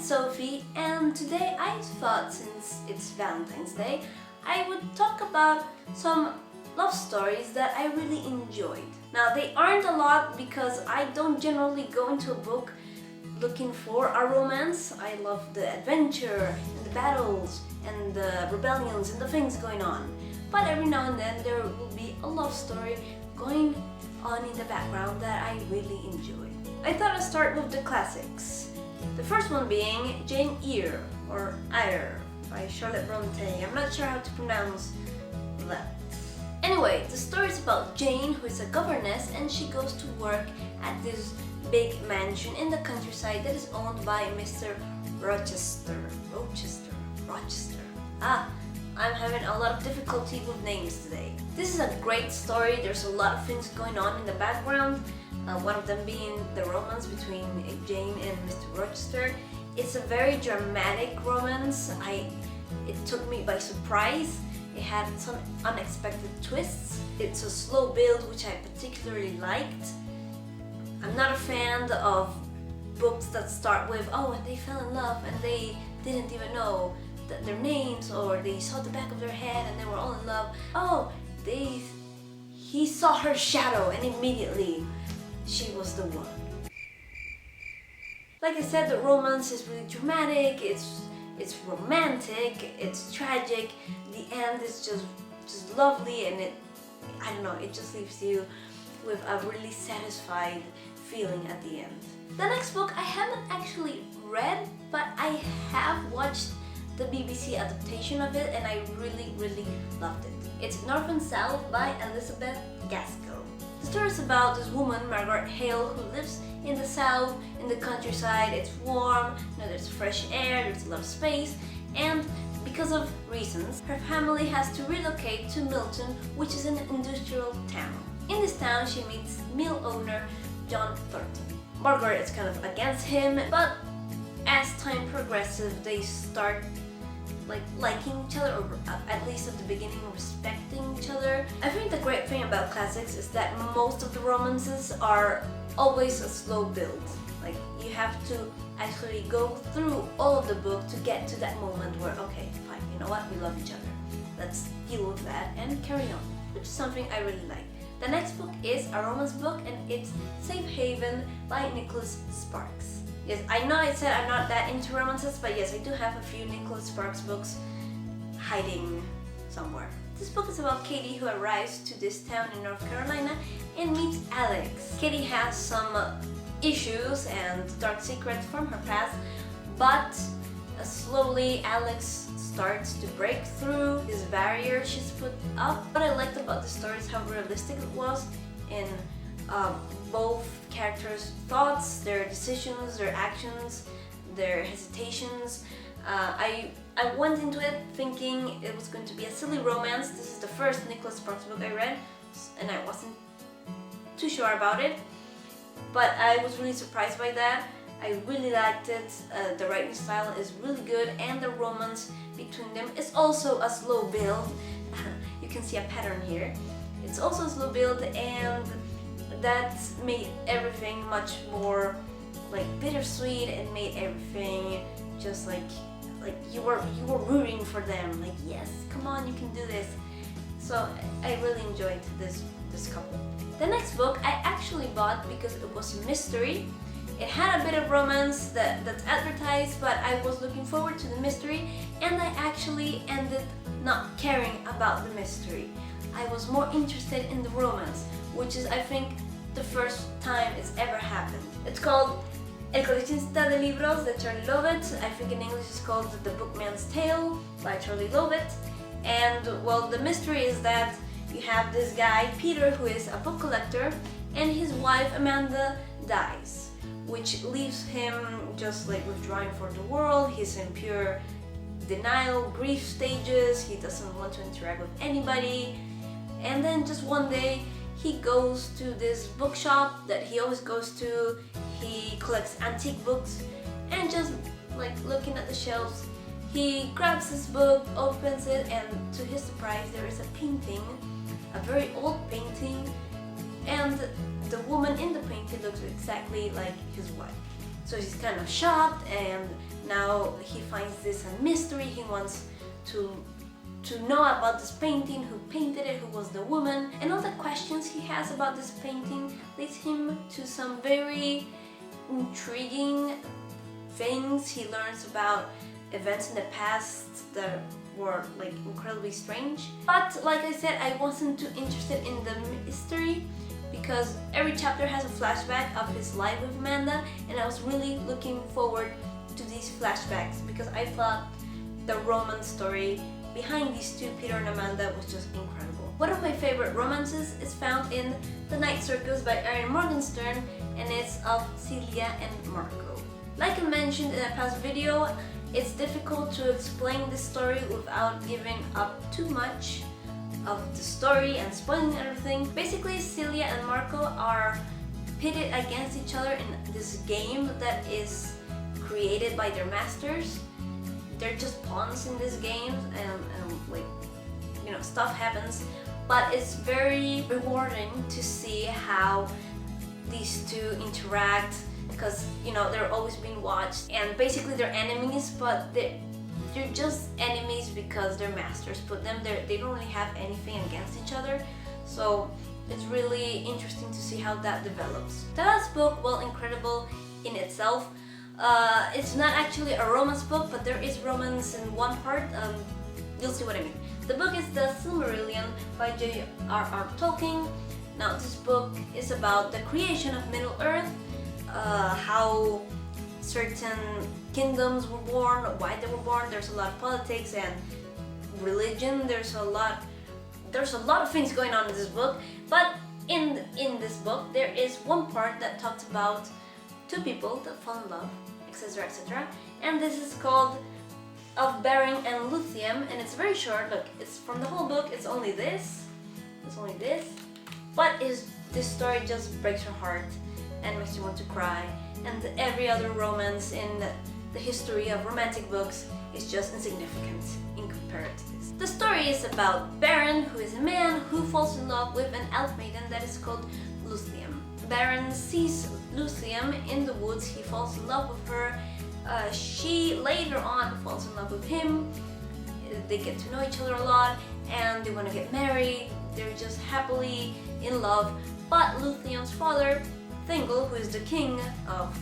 it's Sophie, and today I thought, since it's Valentine's Day, I would talk about some love stories that I really enjoyed. Now, they aren't a lot because I don't generally go into a book looking for a romance. I love the adventure and the battles and the rebellions and the things going on. But every now and then there will be a love story going on in the background that I really enjoy. I thought I'd start with the classics. The first one being Jane Eyre, or Eyre, by Charlotte Brontë. I'm not sure how to pronounce that. Anyway, the story is about Jane, who is a governess, and she goes to work at this big mansion in the countryside that is owned by Mr. Rochester. I'm having a lot of difficulty with names today. This is a great story. There's a lot of things going on in the background. One of them being the romance between Jane and Mr. Rochester. It's a very dramatic romance. It took me by surprise. It had some unexpected twists. It's a slow build, which I particularly liked. I'm not a fan of books that start with, oh, and they fell in love and they didn't even know their names, or they saw the back of their head and they were all in love. Oh, he saw her shadow and immediately she was the one. Like I said, the romance is really dramatic, it's romantic, it's tragic, the end is just lovely, and it just leaves you with a really satisfied feeling at the end. The next book I haven't actually read, but I have watched the BBC adaptation of it and I really loved it. It's North and South by Elizabeth Gaskell. The story is about this woman, Margaret Hale, who lives in the south, in the countryside. It's warm, there's fresh air, there's a lot of space, and because of reasons, her family has to relocate to Milton, which is an industrial town. In this town, she meets mill owner John Thornton. Margaret is kind of against him, but as time progresses, they start liking each other, or at least at the beginning respecting each other. I think the great thing about classics is that most of the romances are always a slow build. Like, you have to actually go through all of the book to get to that moment where, okay, fine, you know what, we love each other. Let's deal with that and carry on, which is something I really like. The next book is a romance book, and it's Safe Haven by Nicholas Sparks. Yes, I know I said I'm not that into romances, but yes, I do have a few Nicholas Sparks books hiding somewhere. This book is about Katie, who arrives to this town in North Carolina and meets Alex. Katie has some issues and dark secrets from her past, but slowly Alex starts to break through this barrier she's put up. What I liked about the story is how realistic it was in both characters' thoughts, their decisions, their actions, their hesitations. I went into it thinking it was going to be a silly romance. This is the first Nicholas Sparks book I read, and I wasn't too sure about it, but I was really surprised by that. I really liked it. The writing style is really good, and the romance between them is also a slow build. You can see a pattern here. It's also a slow build, and that made everything much more bittersweet, and made everything just like you were rooting for them. Like, yes, come on, you can do this. So I really enjoyed this couple. The next book I actually bought because it was a mystery. It had a bit of romance that's advertised, but I was looking forward to the mystery, and I actually ended not caring about the mystery. I was more interested in the romance, which is, I think, the first time it's ever happened. It's called El coleccionista de libros de Charlie Lovett. I think in English it's called The BOOKMAN'S Tale by Charlie Lovett. And well, the mystery is that you have this guy, Peter, who is a book collector, and his wife, Amanda, dies, which leaves him just withdrawing from the world. He's in pure denial, grief stages. He doesn't want to interact with anybody. And then just one day, he goes to this bookshop that he always goes to. He collects antique books, and just looking at the shelves, he grabs this book, opens it, and to his surprise there is a painting, a very old painting, and the woman in the painting looks exactly like his wife. So he's kind of shocked, and Now he finds this a mystery. He wants to know about this painting, who painted it, who was the woman, and all the questions he has about this painting leads him to some very intriguing things. He learns about events in the past that were like incredibly strange. But like I said, I wasn't too interested in the mystery because every chapter has a flashback of his life with Amanda, and I was really looking forward to these flashbacks because I thought the romance story behind these two, Peter and Amanda, was just incredible. One of my favorite romances is found in The Night Circus by Eyre and it's of Celia and Marco. Like I mentioned in a past video, it's difficult to explain this story without giving up too much of the story and spoiling everything. Basically, Celia and Marco are pitted against each other in this game that is created by their masters. They're just pawns in this game, and like, you know, stuff happens, but it's very rewarding to see how these two interact, because, you know, they're always being watched and basically they're enemies, but they're just enemies because their masters put them there. They don't really have anything against each other, so it's really interesting to see how that develops. The last book, well, incredible in itself. It's not actually a romance book, but there is romance in one part. You'll see what I mean. The book is The Silmarillion by J.R.R. Tolkien. Now, this book is about the creation of Middle-earth, how certain kingdoms were born, why they were born. There's a lot of politics and religion. There's a lot of things going on in this book. But in this book, there is one part that talks about two people that fall in love, etc., etc. And this is called Of Beren and Luthien, and it's very short. Look, it's from the whole book. It's only this. But this story just breaks your heart and makes you want to cry. And every other romance in the history of romantic books is just insignificant in comparison to this. The story is about Beren, who is a man who falls in love with an elf maiden that is called Luthien. Beren sees Luthien in the woods. He falls in love with her. She later on falls in love with him. They get to know each other a lot and they want to get married. They're just happily in love. But Luthien's father, Thingol, who is the king of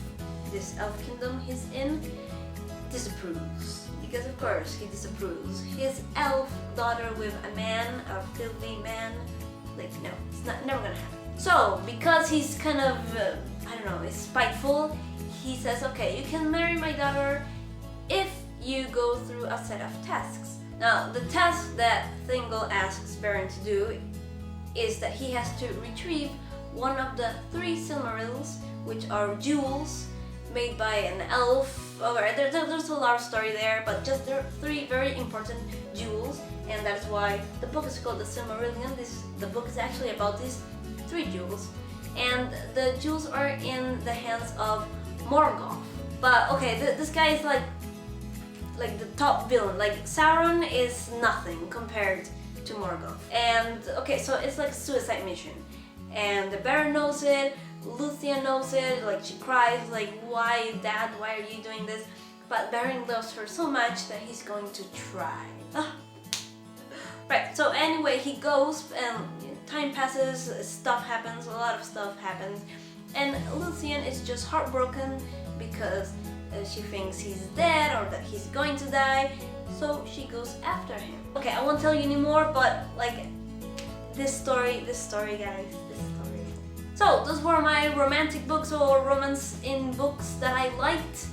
this elf kingdom he's in, disapproves. Because of course he disapproves. His elf daughter with a man, a filthy man, like, no, it's never gonna happen. So, because he's kind of, I don't know, is spiteful, he says, okay, you can marry my daughter if you go through a set of tasks. Now, the task that Thingol asks Beren to do is that he has to retrieve one of the 3 Silmarils, which are jewels made by an elf. There's a lot of story there, but just there are 3 very important jewels, and that's why the book is called The Silmarillion. The book is actually about these 3 jewels, and the jewels are in the hands of Morgoth. But okay, this guy is like the top villain. Like, Sauron is nothing compared to Morgoth. And okay, so it's like a suicide mission, and the Baron knows it, Luthien knows it. Like, she cries, like, why, Dad, why are you doing this? But Baron loves her so much that he's going to try. Right, so anyway, he goes and time passes, stuff happens, a lot of stuff happens, and Luthien is just heartbroken because she thinks he's dead or that he's going to die, so she goes after him. Okay, I won't tell you anymore, but like, this story guys, this story. So those were my romantic books or romance in books that I liked,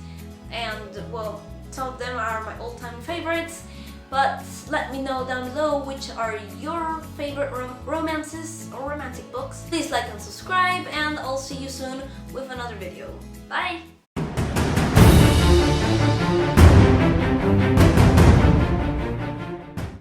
and well, some of them are my all-time favorites. But let me know down below which are your favorite romances or romantic books. Please like and subscribe, and I'll see you soon with another video. Bye!